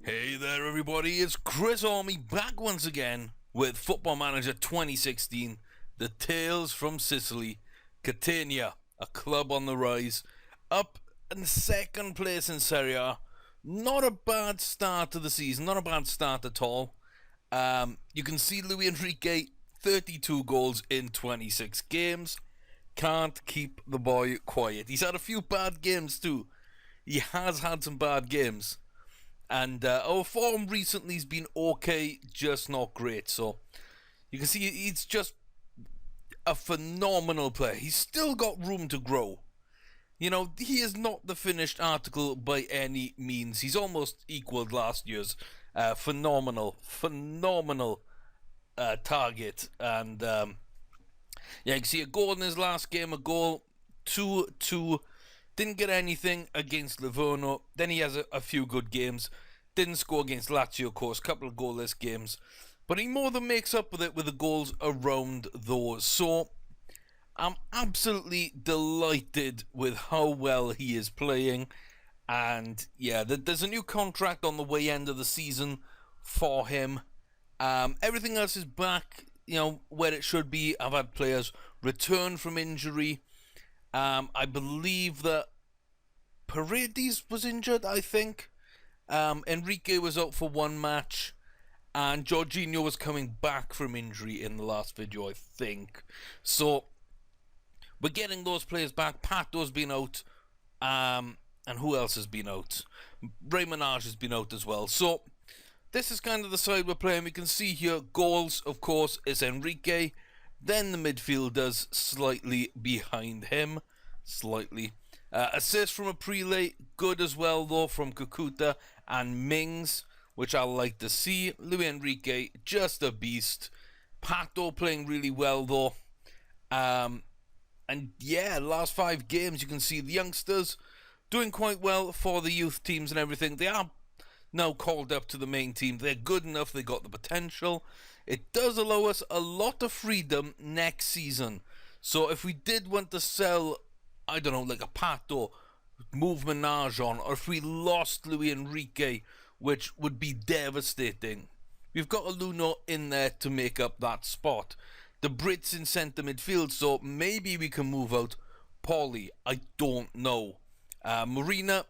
Hey there everybody, it's Chris Army back once again with Football Manager 2016, the Tales from Sicily. Catania, a club on the rise, up in second place in Serie A. Not a bad start to the season, not a bad start at all. You can see Luis Enrique, 32 goals in 26 games. Can't keep the boy quiet. He's had a few bad games too. He has had some bad games. And our form recently has been okay, just not great. So you can see he's just a phenomenal player. He's still got room to grow. You know, he is not the finished article by any means. He's almost equaled last year's phenomenal target. And yeah, you can see a goal in his last game, a goal, 2-2. Didn't get anything against Livorno. Then he has a few good games. Didn't score against Lazio, of course. Couple of goalless games. But he more than makes up with it with the goals around those. So, I'm absolutely delighted with how well he is playing. And, yeah, there's a new contract on the way end of the season for him. Everything else is back, you know, where it should be. I've had players return from injury. I believe that Paredes was injured, I think. Enrique was out for one match. And Jorginho was coming back from injury in the last video, I think. So, we're getting those players back. Pato's been out. And who else has been out? Raymanage has been out as well. So, this is kind of the side we're playing. We can see here, goals, of course, is Enrique. Then the midfielders slightly behind him. Slightly. Assist from a prelay. Good as well, though, from Kakuta and Mings, which I like to see. Luis Enrique, just a beast. Pato playing really well, though. And yeah, last 5 games, you can see the youngsters doing quite well for the youth teams and everything. They are now called up to the main team. They're good enough. They got the potential. It does allow us a lot of freedom next season. So if we did want to sell, I don't know, like a Pato, move Menage on, or if we lost Luis Enrique, which would be devastating, we've got a Luno in there to make up that spot. The Brits in centre midfield, so maybe we can move out Pauly. I don't know. Marina,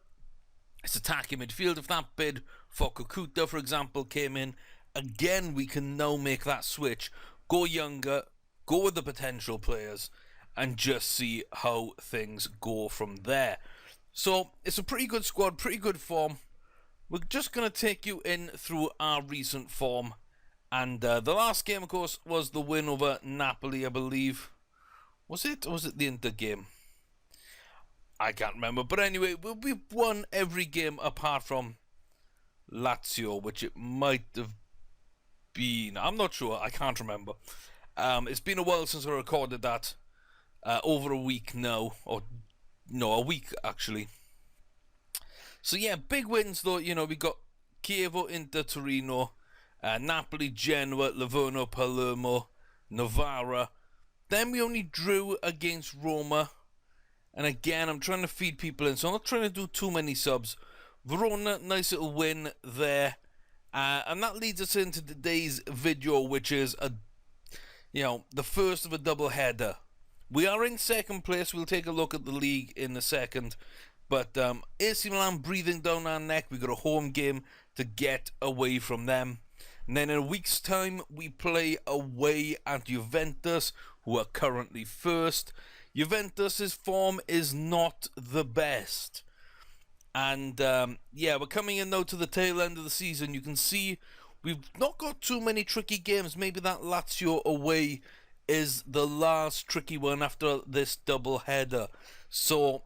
it's attacking midfield. If that bid for Kakuta, for example, came in, again, we can now make that switch. Go younger, go with the potential players, and just see how things go from there. So, it's a pretty good squad, pretty good form. We're just going to take you in through our recent form. And the last game, of course, was the win over Napoli, I believe. Was it? Or was it the Inter game? I can't remember. But anyway, we've won every game apart from Lazio, which it might have been. I'm not sure. I can't remember. It's been a while since I recorded that. Over a week now. Or, no, a week, actually. So, yeah, big wins, though. You know, we got Chievo, Inter, Torino, Napoli, Genoa, Livorno, Palermo, Novara. Then we only drew against Roma. And again, I'm trying to feed people in, so I'm not trying to do too many subs. Verona, nice little win there. And that leads us into today's video, which is, the first of a double header. We are in second place. We'll take a look at the league in a second. But AC Milan breathing down our neck. We've got a home game to get away from them. And then in a week's time, we play away at Juventus, who are currently first. Juventus' form is not the best. And, yeah, we're coming in now to the tail end of the season. You can see we've not got too many tricky games. Maybe that Lazio away is the last tricky one after this double header. So,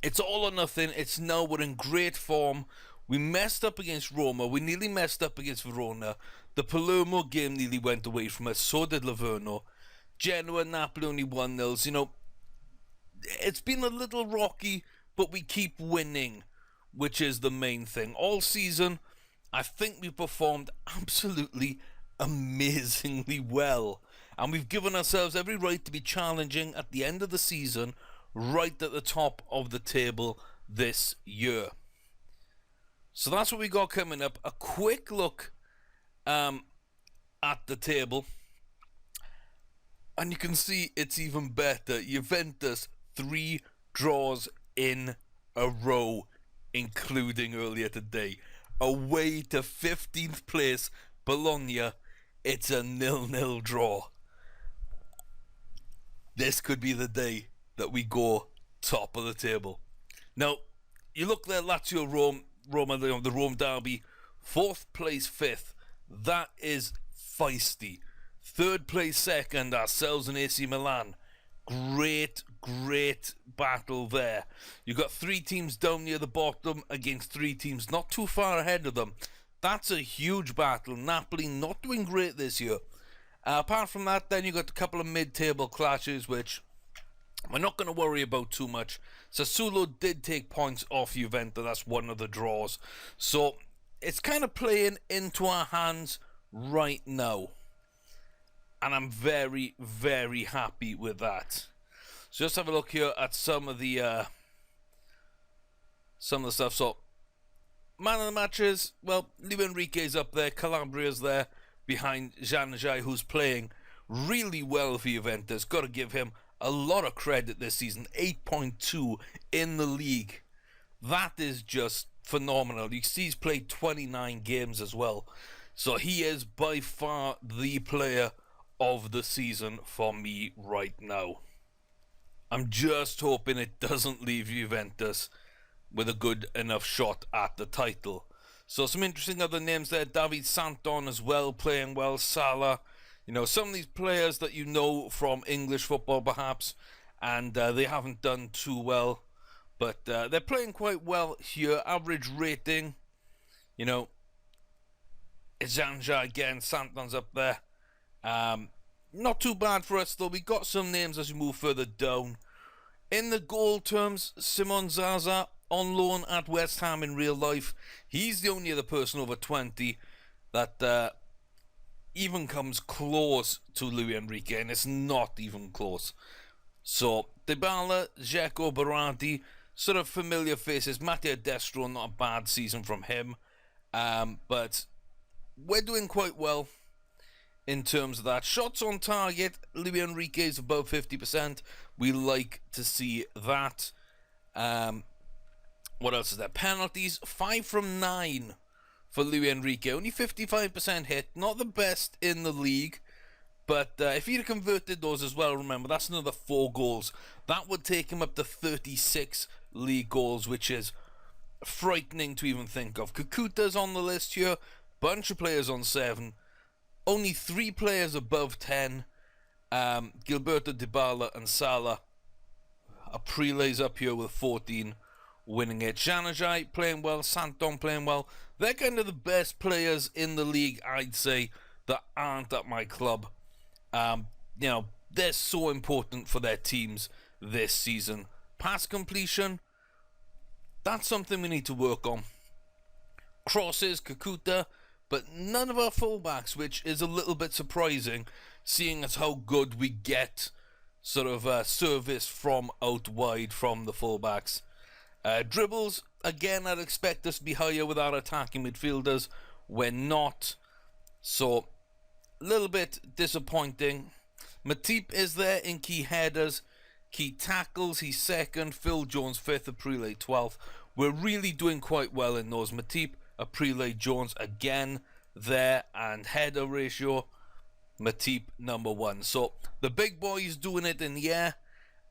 it's all or nothing. It's now we're in great form. We messed up against Roma. We nearly messed up against Verona. The Palermo game nearly went away from us. So did Livorno. Genoa, Napoli only 1-0. You know, it's been a little rocky, but we keep winning, which is the main thing. All season, I think we performed absolutely amazingly well. And we've given ourselves every right to be challenging at the end of the season, right at the top of the table this year. So that's what we got coming up. A quick look at the table. And you can see it's even better. Juventus 3 draws in a row, including earlier today. Away to 15th place Bologna, it's a 0-0 draw. This could be the day that we go top of the table. Now, you look there, Lazio Roma, the Rome derby, 4th place 5th. That is feisty. 3rd place 2nd, ourselves and AC Milan. Great battle there. You got 3 teams down near the bottom against 3 teams not too far ahead of them. That's a huge battle. Napoli not doing great this year. Apart from that, then you got a couple of mid-table clashes, which we're not going to worry about too much. Sassuolo did take points off Juventus. That's one of the draws. So it's kind of playing into our hands right now. And I'm very happy with that. So just have a look here at some of the stuff. So man of the matches, well, Luis Enrique's up there, Calabria's there behind Januzaj, who's playing really well for Juventus. Got to give him a lot of credit this season. 8.2 in the league. That is just phenomenal. You see he's played 29 games as well. So he is by far the player of the season for me right now. I'm just hoping it doesn't leave Juventus with a good enough shot at the title. So some interesting other names there. David Santon as well, playing well. Salah. You know, some of these players that you know from English football perhaps, and they haven't done too well. But they're playing quite well here. Average rating, you know, Januzaj again. Santon's up there. Not too bad for us though. We got some names as we move further down. In the goal terms, Simon Zaza on loan at West Ham in real life. He's the only other person over 20 that even comes close to Luis Enrique, and it's not even close. So Dybala, Dzeko, Berardi, sort of familiar faces. Matteo Destro, not a bad season from him, but we're doing quite well in terms of that. Shots on target, Luis Enrique is above 50%. We like to see that. What else is there? Penalties, 5 from 9 for Luis Enrique. Only 55% hit. Not the best in the league. But if he'd have converted those as well, remember, that's another 4 goals. That would take him up to 36 league goals, which is frightening to even think of. Kakuta's on the list here. Bunch of players on 7. Only 3 players above 10. Gilberto, Dybala and Salah. Aprile's up here with 14, winning it. Januzaj playing well. Santon playing well. They're kind of the best players in the league, I'd say, that aren't at my club. You know, they're so important for their teams this season. Pass completion, that's something we need to work on. Crosses, Kakuta, but none of our fullbacks, which is a little bit surprising, seeing as how good we get sort of service from out wide from the fullbacks. Dribbles, again, I'd expect us to be higher with our attacking midfielders. We're not. So, a little bit disappointing. Matip is there in key headers. Key tackles, he's 2nd. Phil Jones 5th. Aprile 12th. We're really doing quite well in those. Matip, Aprile, Jones again there. And header ratio, Matip number 1. So, the big boys doing it in the air.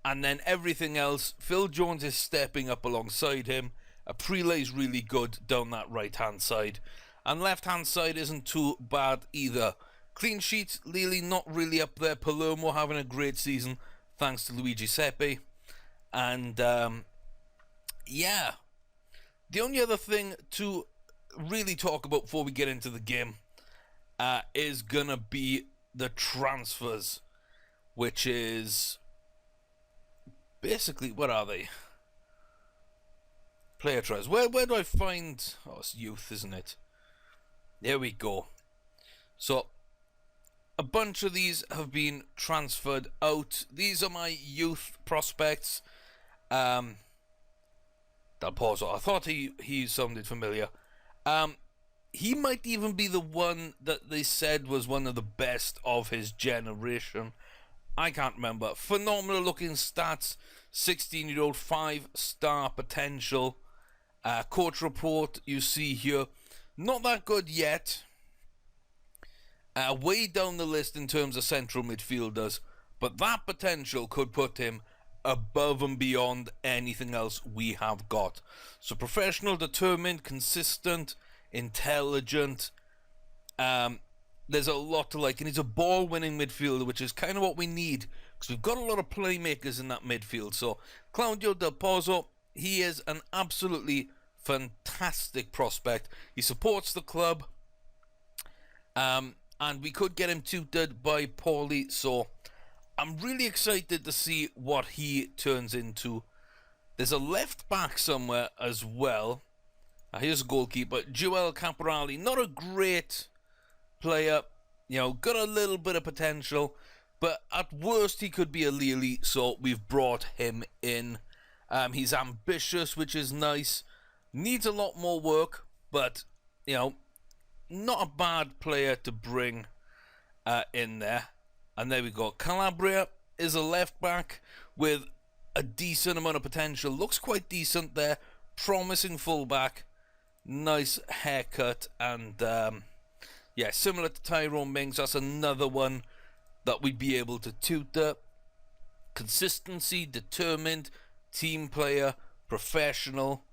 And then everything else, Phil Jones is stepping up alongside him. Aprile's really good down that right-hand side. And left-hand side isn't too bad either. Clean sheets, Lili not really up there. Palermo having a great season, thanks to Luigi Sepe. And, yeah. The only other thing to really talk about before we get into the game is going to be the transfers, which is basically, what are they? Player transfers. Where do I find... Oh, it's youth, isn't it? There we go. So, a bunch of these have been transferred out. These are my youth prospects. Del Pozo. I thought he sounded familiar. He might even be the one that they said was one of the best of his generation. I can't remember. Phenomenal looking stats. 16-year-old, 5-star potential. Coach report you see here. Not that good yet. Way down the list in terms of central midfielders. But that potential could put him above and beyond anything else we have got. So professional, determined, consistent, intelligent. There's a lot to like, and he's a ball-winning midfielder, which is kind of what we need, because we've got a lot of playmakers in that midfield. So Claudio Del Pozo, he is an absolutely fantastic prospect. He supports the club, and we could get him tutored by Paulie, so I'm really excited to see what he turns into. There's a left back somewhere as well. Here's a goalkeeper, Joel Caporali. Not a great player, got a little bit of potential, but at worst he could be a Lily, so we've brought him in. He's ambitious, which is nice. Needs a lot more work, but, not a bad player to bring in there. And there we go. Calabria is a left back with a decent amount of potential. Looks quite decent there. Promising fullback. Nice haircut. And, similar to Tyrone Mings. That's another one that we'd be able to tutor. Consistency, determined, team player, professional.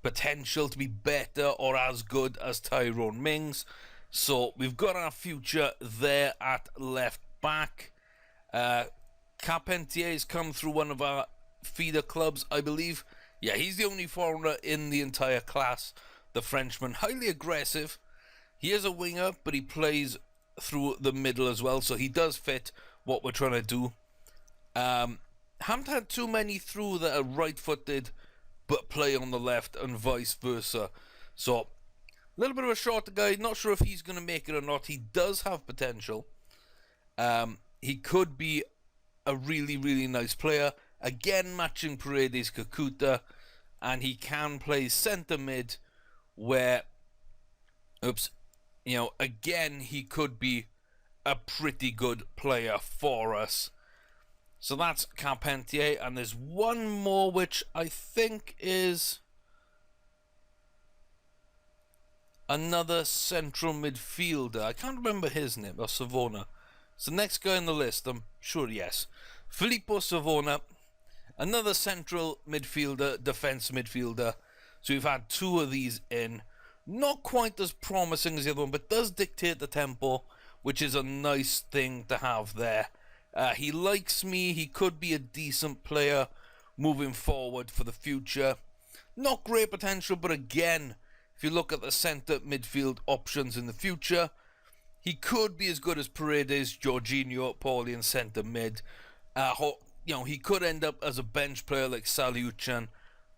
Potential to be better or as good as Tyrone Mings. So we've got our future there at left back. Carpentier's come through one of our feeder clubs, I believe. Yeah, he's the only foreigner in the entire class. The Frenchman, highly aggressive. He is a winger, but he plays through the middle as well, so he does fit what we're trying to do. Haven't had too many through that are right-footed, but play on the left, and vice versa. So, a little bit of a shorter guy. Not sure if he's going to make it or not. He does have potential. He could be a really, really nice player. Again, matching Paredes Kakuta. And he can play centre mid where, again, he could be a pretty good player for us. So that's Carpentier. And there's one more which I think is another central midfielder. I can't remember his name. Or Savona. It's the next guy on the list. I'm sure, yes. Filippo Savona. Another central midfielder, defence midfielder. So we've had two of these in. Not quite as promising as the other one, but does dictate the tempo, which is a nice thing to have there. He likes me. He could be a decent player moving forward for the future. Not great potential, but again, if you look at the centre midfield options in the future, he could be as good as Paredes, Jorginho, Paulie in centre mid. He could end up as a bench player like Saliuchan.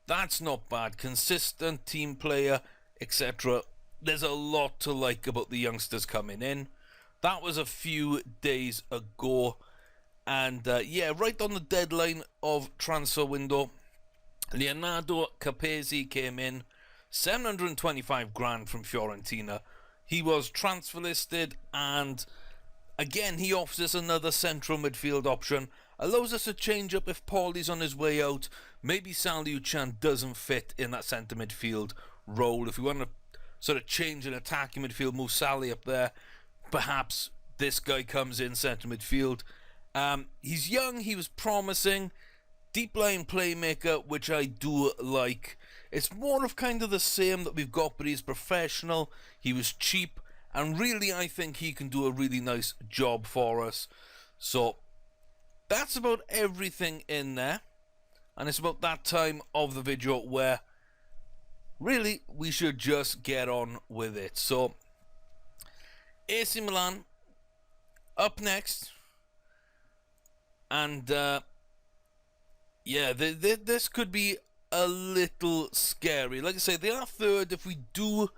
That's not bad. Consistent team player, etc. There's a lot to like about the youngsters coming in. That was a few days ago. And right on the deadline of transfer window, Leonardo Capesi came in. 725 grand from Fiorentina. He was transfer listed, and again he offers us another central midfield option. Allows us to change up if Paulie's on his way out. Maybe Saliuchan doesn't fit in that centre midfield role. If we want to sort of change an attacking midfield, move Sally up there, perhaps this guy comes in centre midfield. He's young, he was promising. Deep line playmaker, which I do like. It's more of kind of the same that we've got, but he's professional, he was cheap, and really I think he can do a really nice job for us. So that's about everything in there, and it's about that time of the video where really we should just get on with it. So AC Milan up next, and this could be a little scary. Like I say, they are third. If we do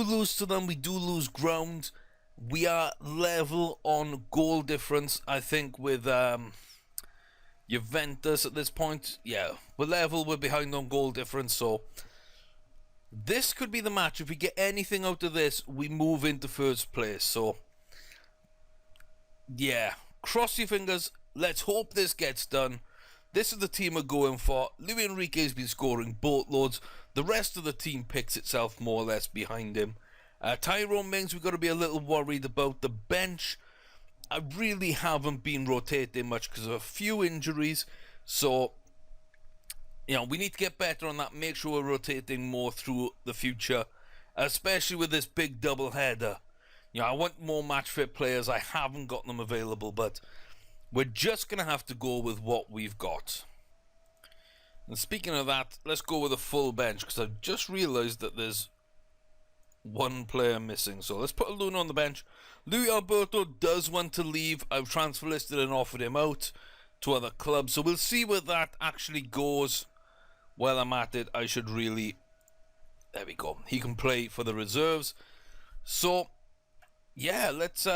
lose to them, we do lose ground. We are level on goal difference, I think, with Juventus at this point. Yeah, we're level. We're behind on goal difference, so this could be the match. If we get anything out of this, we move into first place. So, yeah, cross your fingers. Let's hope this gets done. This is the team we're going for. Luis Enrique's been scoring boatloads. The rest of the team picks itself more or less behind him. Tyrone Mings, we've got to be a little worried about. The bench, I really haven't been rotating much because of a few injuries. So, you know, we need to get better on that. Make sure we're rotating more through the future, especially with this big double header. You know, I want more match fit players. I haven't got them available, but we're just going to have to go with what we've got. And speaking of that, let's go with a full bench, because I've just realised that there's one player missing. So let's put Luna on the bench. Luis Alberto does want to leave. I've transfer listed and offered him out to other clubs. So we'll see where that actually goes. While I'm at it, I should really... There we go. He can play for the reserves. So, yeah, let's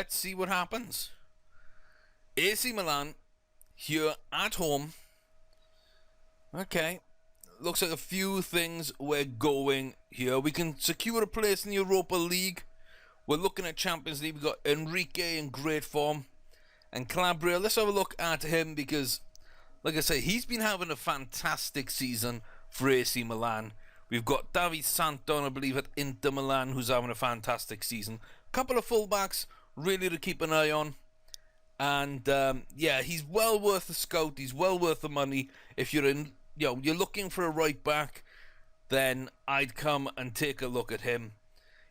see what happens. AC Milan here at home. Okay. Looks like a few things we're going here. We can secure a place in the Europa League. We're looking at Champions League. We've got Enrique in great form. And Calabria, let's have a look at him because, like I say, he's been having a fantastic season for AC Milan. We've got David Santon, I believe, at Inter Milan, who's having a fantastic season. Couple of fullbacks, really to keep an eye on. And, yeah, he's well worth the scout. He's well worth the money. If you're in, you know, you're looking for a right back, then I'd come and take a look at him.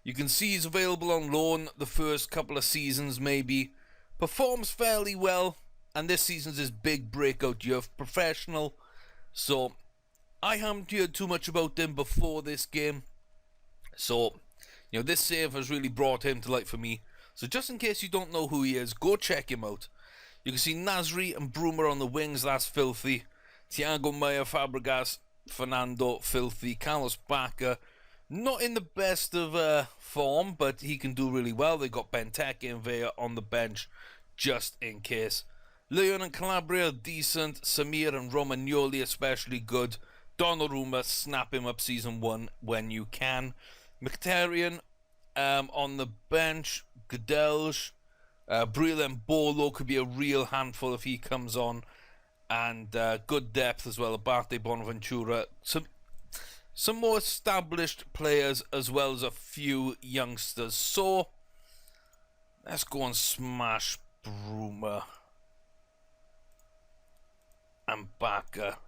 You can see he's available on loan the first couple of seasons, maybe. Performs fairly well, and this season's his big breakout year of professional. So, I haven't heard too much about him before this game. So, you know, this save has really brought him to light for me. So just in case you don't know who he is, go check him out. You can see Nasri and Bruma on the wings, that's filthy. Thiago Maia, Fabregas, Fernando, filthy. Carlos Bacca, not in the best of form, but he can do really well. They got Benteke and Vea on the bench, just in case. Leon and Calabria, decent. Samir and Romagnoli, especially good. Donnarumma, snap him up season 1 when you can. Mkhitaryan on the bench. Gadelj, Breel and Bolo could be a real handful if he comes on. And good depth as well. Abate, Bonaventura. Some more established players as well as a few youngsters. So, let's go and smash Bruma and Bacca.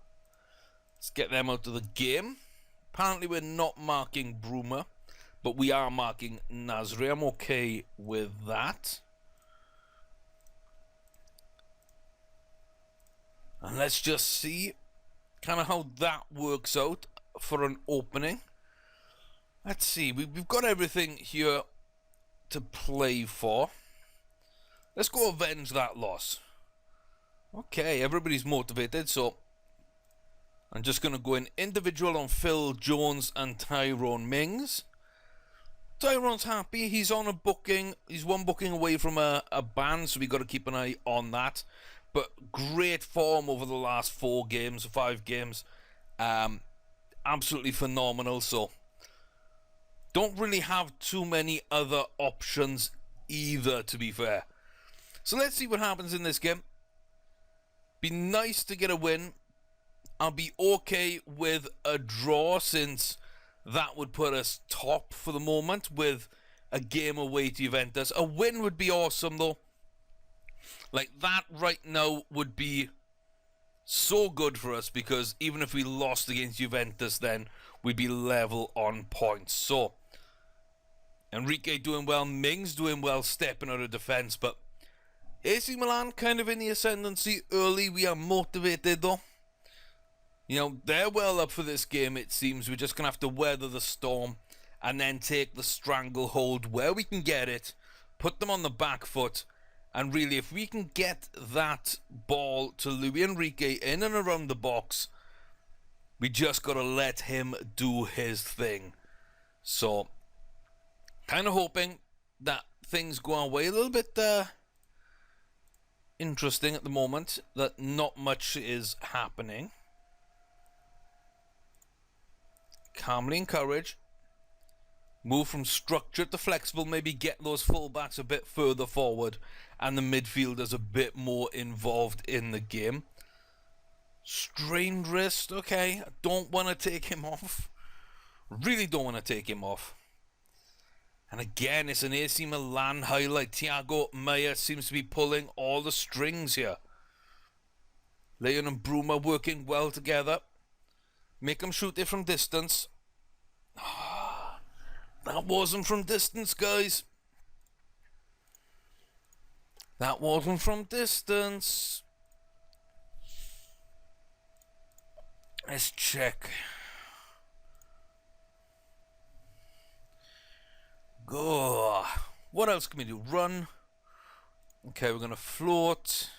Let's get them out of the game. Apparently we're not marking Bruma, but we are marking Nasri. I'm okay with that. And let's just see kind of how that works out for an opening. Let's see. We've got everything here to play for. Let's go avenge that loss. Okay, everybody's motivated, so I'm just going to go in individual on Phil Jones and Tyrone Mings. Tyrone's happy. He's on a booking. He's one booking away from a ban, so we've got to keep an eye on that. But great form over the last 5 games. Absolutely phenomenal. So don't really have too many other options either, to be fair. So let's see what happens in this game. Be nice to get a win. I'll be okay with a draw, since that would put us top for the moment with a game away to Juventus. A win would be awesome, though. Like, that right now would be so good for us, because even if we lost against Juventus, then we'd be level on points. So, Enrique doing well, Mings doing well, stepping out of defence, but AC Milan kind of in the ascendancy early. We are motivated, though. You know, they're well up for this game, it seems. We're just going to have to weather the storm and then take the stranglehold where we can get it, put them on the back foot, and really, if we can get that ball to Luis Enrique in and around the box, we just got to let him do his thing. So, kind of hoping that things go our way. A little bit interesting at the moment that not much is happening. calmly encourage. Move from structured to flexible, maybe get those fullbacks a bit further forward and the midfielders a bit more involved in the game. Strained wrist, okay. I don't want to take him off. Really don't want to take him off. And again, it's an AC Milan highlight. Thiago Maia seems to be pulling all the strings here. Leon and Bruma working well together. Make him shoot it from distance. That wasn't from distance, guys. That wasn't from distance. Let's check. Go. What else can we do? Run. Okay, we're going to float.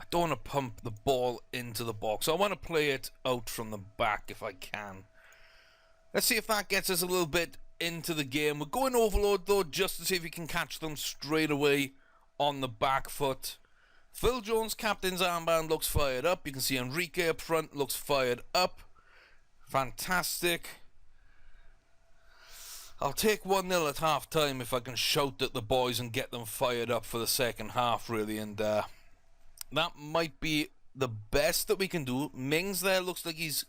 I don't want to pump the ball into the box. I want to play it out from the back if I can. Let's see if that gets us a little bit into the game. We're going overload though, just to see if we can catch them straight away on the back foot. Phil Jones, captain's armband, looks fired up. You can see Enrique up front looks fired up. Fantastic. I'll take 1-0 at half time if I can shout at the boys and get them fired up for the second half, really. And that might be the best that we can do. Mings there looks like he's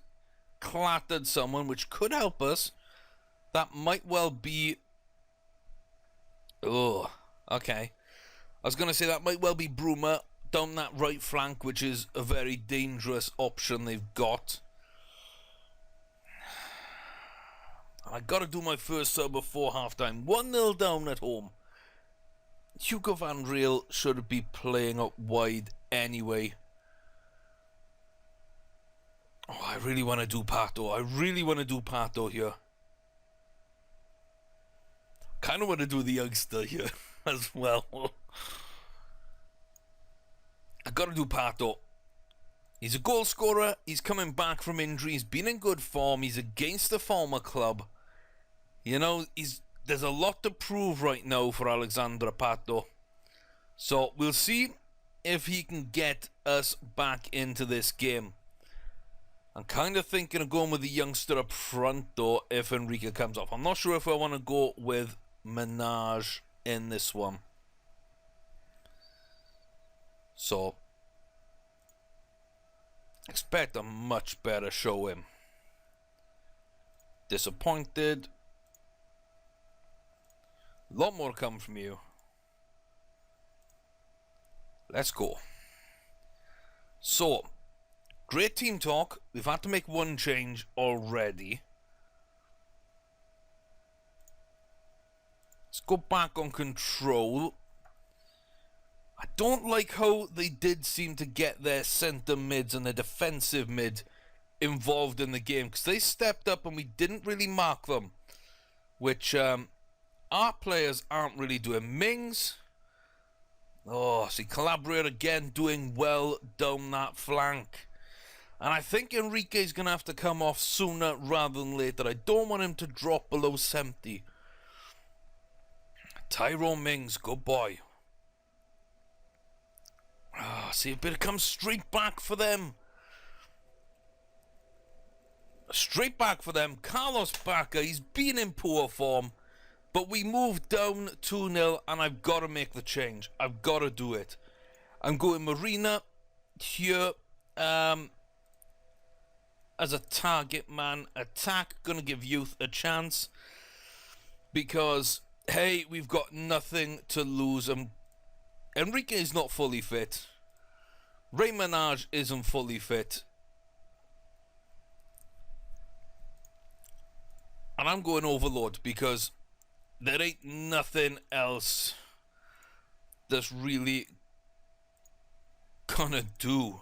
clattered someone, which could help us. That might well be... Oh, okay. I was going to say that might well be Bruma down that right flank, which is a very dangerous option they've got. I got to do my first sub before half-time. 1-0 down at home. Hugo van Riel should be playing up wide anyway. Oh, I really want to do Pato. I really want to do Pato here. Kind of want to do the youngster here as well. I got to do Pato. He's a goal scorer. He's coming back from injury. He's been in good form. He's against the former club. You know, there's a lot to prove right now for Alexandre Pato. So we'll see if he can get us back into this game. I'm kind of thinking of going with the youngster up front, though, if Enrique comes off. I'm not sure if I want to go with Menage in this one. So, expect a much better show him. Disappointed. A lot more come from you. Let's go. So, great team talk. We've had to make one change already. Let's go back on control. I don't like how they did seem to get their centre mids and their defensive mid involved in the game, because they stepped up and we didn't really mark them, which our players aren't really doing. Mings, oh, see, Calabria again doing well down that flank. And I think Enrique's going to have to come off sooner rather than later. I don't want him to drop below 70. Tyrone Mings, good boy. Oh, see if it comes straight back for them. Straight back for them. Carlos Bacca, he's been in poor form. But we moved down 2-0 and I've got to make the change. I've got to do it. I'm going Marina here as a target man. Attack, going to give youth a chance. Because, hey, we've got nothing to lose. Enrique is not fully fit. Ray Menage isn't fully fit. And I'm going overload because there ain't nothing else that's really gonna do.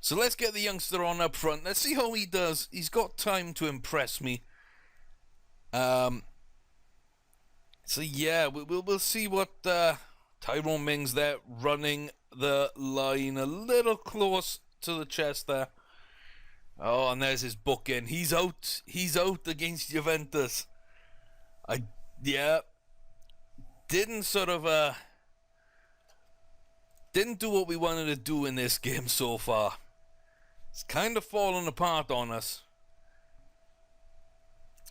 So let's get the youngster on up front. Let's see how he does. He's got time to impress me. So yeah, we'll see what Tyrone Mings there running the line a little close to the chest there. Oh, and there's his bookend. He's out. He's out against Juventus. Yeah, didn't do what we wanted to do in this game so far. It's kind of fallen apart on us.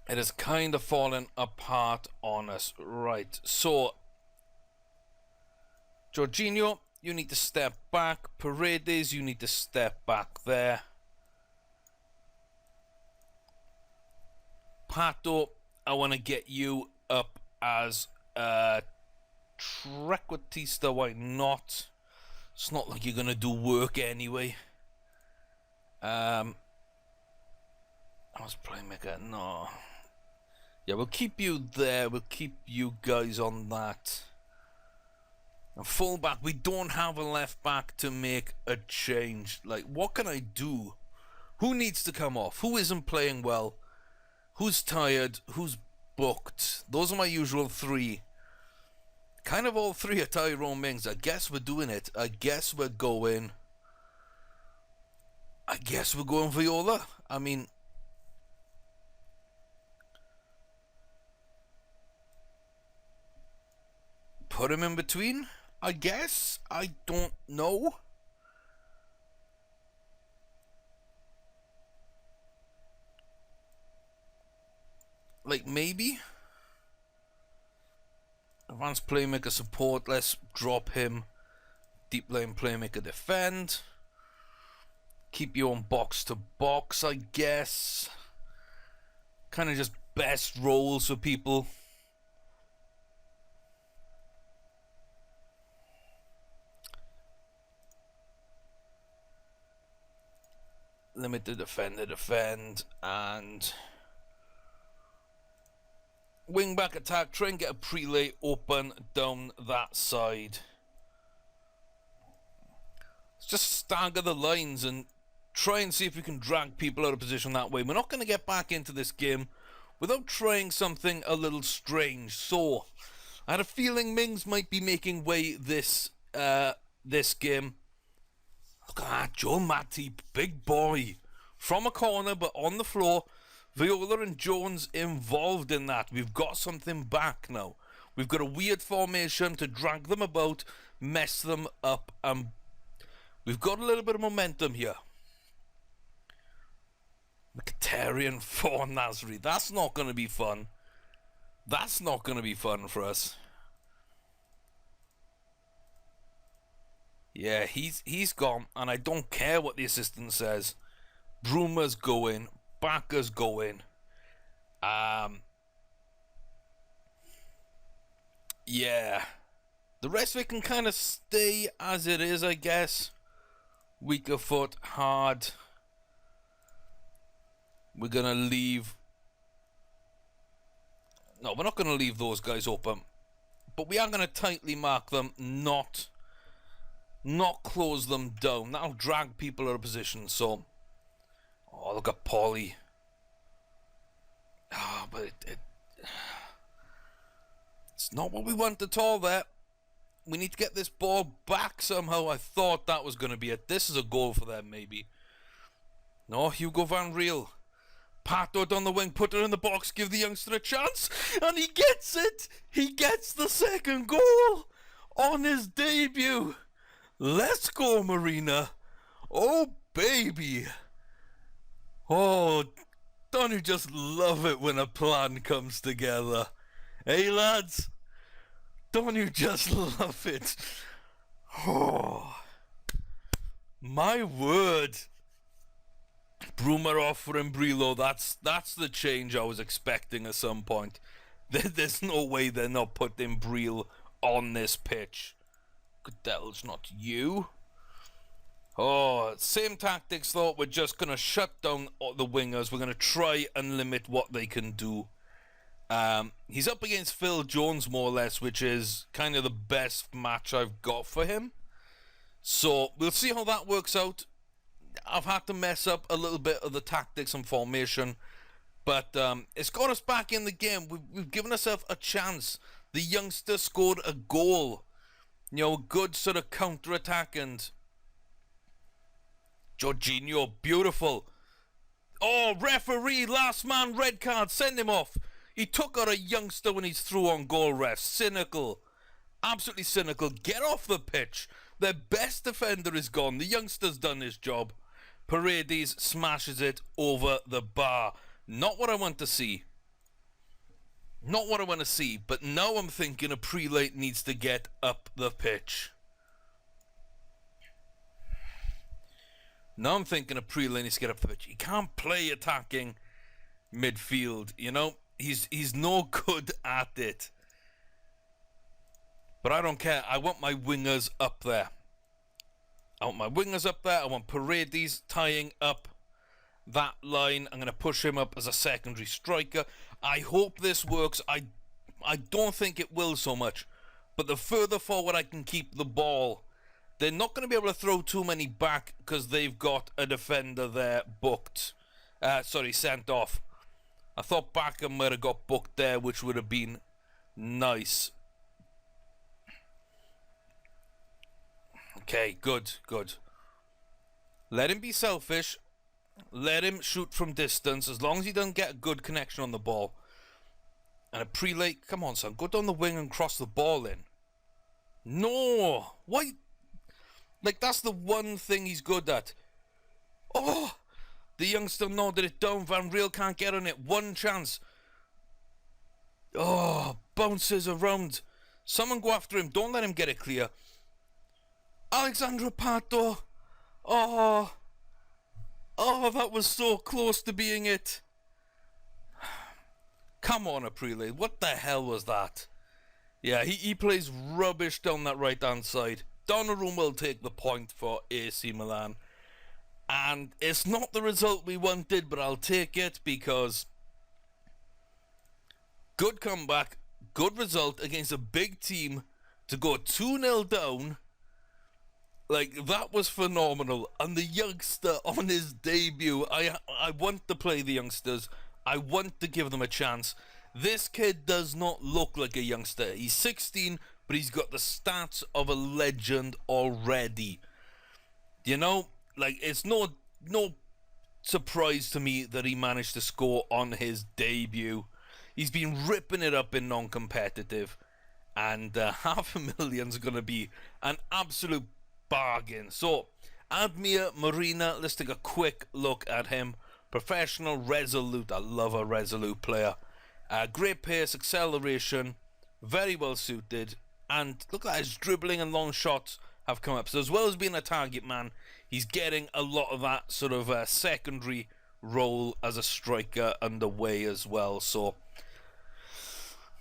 It has kind of fallen apart on us. Right, so Jorginho, you need to step back. Paredes, you need to step back there. Pato, I want to get you up as Trequartista. Why not? It's not like you're going to do work anyway. I was playmaker. No. Yeah, we'll keep you there. We'll keep you guys on that. And fullback, we don't have a left back to make a change. Like, what can I do? Who needs to come off? Who isn't playing well? Who's tired? Who's booked? Those are my usual three. Kind of all three are Tyrone Mings. I guess we're doing it. I guess we're going Viola. I mean, put him in between, I guess. I don't know. Like, maybe. Advanced playmaker support. Let's drop him. Deep lane playmaker defend. Keep you on box to box, I guess. Kind of just best roles for people. Limited defender defend, and wing back attack. Try and get a prelay open down that side. Let's just stagger the lines and try and see if we can drag people out of position that way. We're not going to get back into this game without trying something a little strange. So I had a feeling Mings might be making way this game. Look at that, Joe Matty, big boy. From a corner, but on the floor. Viola and Jones involved in that. We've got something back now. We've got a weird formation to drag them about, mess them up, and we've got a little bit of momentum here. Mkhitaryan for Nasri. That's not going to be fun. That's not going to be fun for us. Yeah, he's gone, and I don't care what the assistant says. Bruma's going, Baka's going. Yeah. The rest of it can kind of stay as it is, I guess. Weaker foot, hard. We're going to leave... No, we're not going to leave those guys open. But we are going to tightly mark them, not close them down. That'll drag people out of position, so... Oh, look at Paulie. Oh, but it's not what we want at all there. We need to get this ball back somehow. I thought that was going to be it. This is a goal for them, maybe. No, Hugo Van Riel. Pato on the wing, put it in the box, give the youngster a chance, and he gets it! He gets the second goal on his debut. Let's go, Marina. Oh, baby. Oh, don't you just love it when a plan comes together? Hey, lads? Don't you just love it? Oh, my word. Bruma offering Brillo, that's the change I was expecting at some point. There's no way they're not putting Brill on this pitch. Goodell's not you. Oh, same tactics though. We're just going to shut down the wingers. We're going to try and limit what they can do. He's up against Phil Jones more or less, which is kind of the best match I've got for him. So we'll see how that works out. I've had to mess up a little bit of the tactics and formation, but it's got us back in the game. We've given ourselves a chance. The youngster scored a goal. You know, a good sort of counter-attack, and Jorginho, beautiful. Oh, referee, last man, red card, send him off. He took out a youngster when he's through on goal, ref. Cynical. Absolutely cynical. Get off the pitch. Their best defender is gone. The youngster's done his job. Paredes smashes it over the bar. Not what I want to see. Not what I want to see, but now I'm thinking a prelate needs to get up the pitch. Now I'm thinking a prelate needs to get up the pitch. He can't play attacking midfield, you know? He's no good at it. But I don't care. I want my wingers up there. I want Paredes tying up that line. I'm going to push him up as a secondary striker. I hope this works. I don't think it will so much. But the further forward I can keep the ball, they're not going to be able to throw too many back because they've got a defender there booked. Sent off. I thought Backham might have got booked there, which would have been nice. Okay, good. Let him be selfish. Let him shoot from distance, as long as he doesn't get a good connection on the ball. And a prelate, come on, son, go down the wing and cross the ball in. No! Why? Like, that's the one thing he's good at. Oh! The youngster nodded it down. Van Riel can't get on it. One chance. Oh, bounces around. Someone go after him. Don't let him get it clear. Alexandra Pato. Oh, that was so close to being it. Come on, Aprile. What the hell was that? Yeah, he plays rubbish down that right-hand side. Donnarumma will take the point for AC Milan. And it's not the result we wanted, but I'll take it because good comeback, good result against a big team to go 2-0 down. Like, that was phenomenal. And the youngster on his debut, I want to play the youngsters. I want to give them a chance. This kid does not look like a youngster. He's 16, but he's got the stats of a legend already. You know, like, it's no surprise to me that he managed to score on his debut. He's been ripping it up in non-competitive. And $500,000's going to be an absolute bargain. So, Admir Marina, let's take a quick look at him. Professional, resolute. I love a resolute player. Great pace, acceleration, very well suited. And look at that, his dribbling and long shots have come up. So as well as being a target man, he's getting a lot of that sort of secondary role as a striker underway as well. So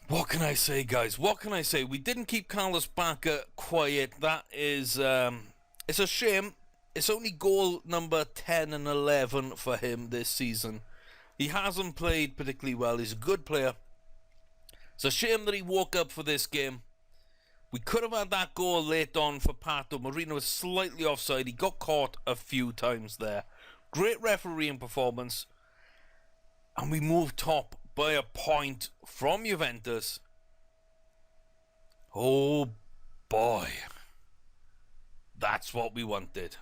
what can I say, guys? What can I say? We didn't keep Carlos Bacca quiet. That is, it's a shame. It's only goal number 10 and 11 for him this season. He hasn't played particularly well. He's a good player. It's a shame that he woke up for this game. We could have had that goal late on for Pato. Marino was slightly offside. He got caught a few times there. Great refereeing performance. And we moved top by a point from Juventus. Oh boy. That's what we wanted.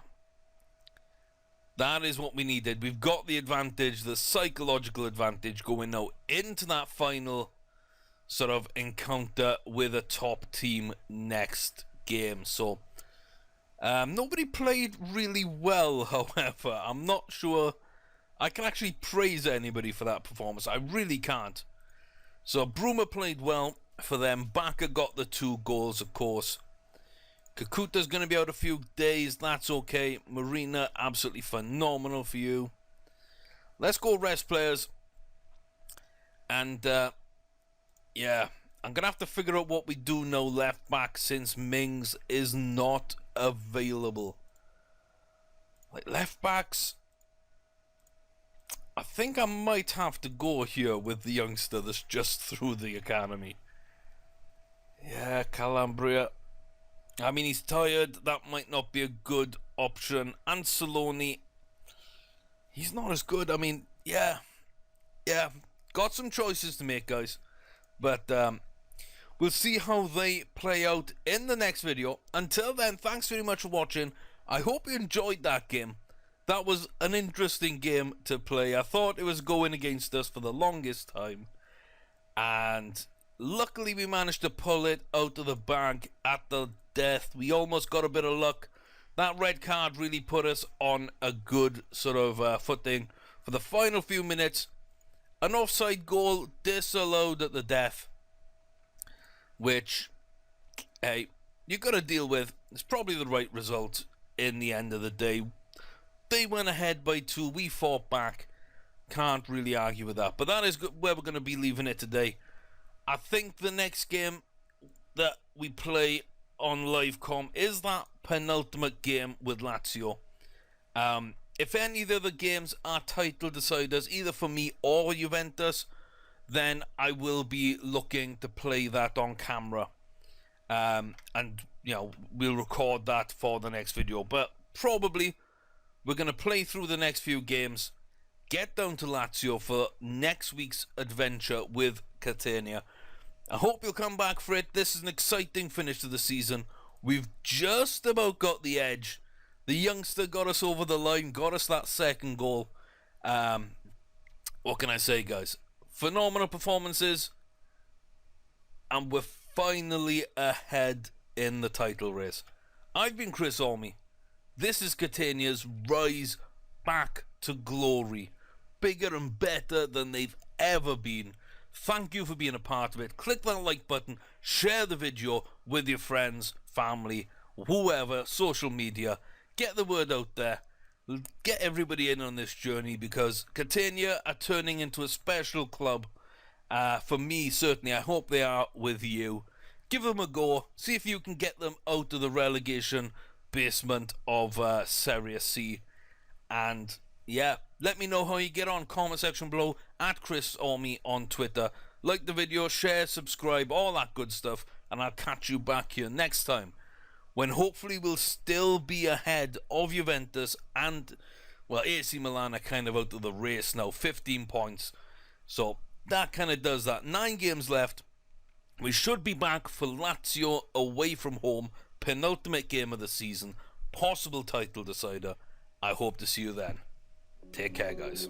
That is what we needed. We've got the advantage, the psychological advantage going now into that final sort of encounter with a top team next game. So nobody played really well, however. I'm not sure I can actually praise anybody for that performance. I really can't. So Bruma played well for them. Bacca got the 2 goals, of course. Kakuta's going to be out a few days. That's okay. Marina, absolutely phenomenal for you. Let's go rest players. And yeah, I'm going to have to figure out what we do now left back since Mings is not available. Like, left backs, I think I might have to go here with the youngster that's just through the academy. Yeah, Calabria. I mean, he's tired. That might not be a good option. Anceloni, he's not as good. I mean, yeah. Got some choices to make, guys. But we'll see how they play out in the next video. Until then, thanks very much for watching. I hope you enjoyed that game. That was an interesting game to play. I thought it was going against us for the longest time. And luckily we managed to pull it out of the bag at the death. We almost got a bit of luck. That red card really put us on a good sort of footing for the final few minutes. An offside goal disallowed at the death, which, hey, you got to deal with. It's probably the right result in the end of the day. They went ahead by 2. We fought back. Can't really argue with that. But that is where we're going to be leaving it today. I think the next game that we play on Livecom is that penultimate game with Lazio. If any of the other games are title deciders, either for me or Juventus, then I will be looking to play that on camera. And, you know, we'll record that for the next video. But probably we're going to play through the next few games, get down to Lazio for next week's adventure with Catania. I hope you'll come back for it. This is an exciting finish to the season. We've just about got the edge. The youngster got us over the line, got us that second goal. What can I say, guys? Phenomenal performances, and we're finally ahead in the title race. I've been Chris Orme. This is Catania's rise back to glory. Bigger and better than they've ever been. Thank you for being a part of it. Click that like button, share the video with your friends, family, whoever, social media. Get the word out there. Get everybody in on this journey, because Catania are turning into a special club. For me, certainly. I hope they are with you. Give them a go. See if you can get them out of the relegation basement of Serie C. And yeah, let me know how you get on. Comment section below at Chris Orme on Twitter. Like the video, share, subscribe, all that good stuff. And I'll catch you back here next time, when hopefully we'll still be ahead of Juventus and, well, AC Milan are kind of out of the race now, 15 points. So that kind of does that. 9 games left. We should be back for Lazio away from home, penultimate game of the season, possible title decider. I hope to see you then. Take care, guys.